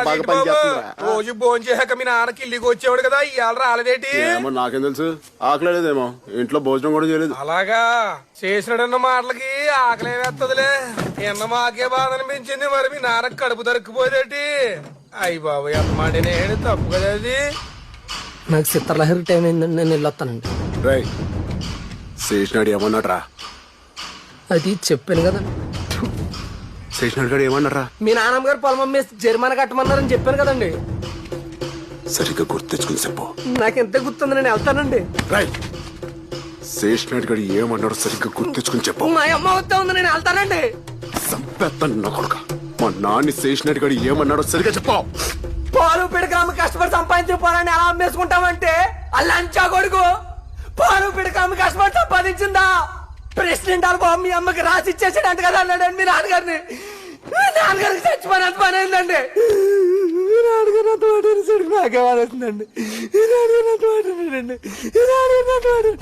బాగా పనిచేస్తుందా? రోజు భోజనం చేశాక మీ నాన్నకి ఇల్లుకి వచ్చేవాడు కదా ఇవాళ రాలేదేటి? ఏమో నాకేం తెలుసు, ఆకలేదేమో, ఇంట్లో భోజనం కూడా చేయలేదు. అలాగా చేసినాడన్న మాటలకి ఆకలే వేస్తదిలే. ఎన్న మాకే బాధ అనిపించింది, మరి మీ నాన్నకి కడుపు దొరికిపోయేదేటి? అయ్యి బాబు ఎంత మాట నేను తప్పు కదా అది. నాకు చిత్రలహరి టైం అయిందండి, నేను వెళ్ళొస్తానండి. రై శేషనాడు ఏమన్నాడు రా? అది చెప్పాను కదండి. శేషనాడు గారు ఏమన్నారా? మీ నాన్నమ్మ గారు పొలం అమ్మేసి జరిమానా కట్టమన్నారని చెప్పాను కదండి. సరిగ్గా గుర్తు తెచ్చుకుని చెప్పు. నాకు ఎంత గుర్తుంది, నేను వెళ్తానండి. రై శేషనాడు గారు ఏమన్నాడు సరిగ్గా గుర్తు తెచ్చుకుని చెప్పు. మా అమ్మ వద్ద ఉంది, నేను వెళ్తానండి. సంపేత్తాను నా కొడుక. మా నాన్న శేషనాడు గారు ఏమన్నాడో సరిగ్గా చెప్పు. పాలు పిడకాము కష్టపడి సంపాదించిన పొలాన్ని ఎలా అమ్మేసుకుంటామంటే అల్లంచా కొడుకు. పాలు పిడకాము కష్టపడి సంపాదించిందా? ప్రెసిడెంట్ వాళ్ళ బాబు మీ అమ్మకి రాసి ఇచ్చేసాడంట కదా అన్నాడండి మీ నాన్నగారిని. మీ నాన్నగారికి చచ్చిపోయినంత పని అయిందండి. మీ నాన్నగారు అంత మాట్లాడేసరికి నాకే వాడుతుందండి. ఈ నాన్నగారు అంత మాట్లాడాడండి. ఈ నాన్నగారు అంత మాట్లాడాడు.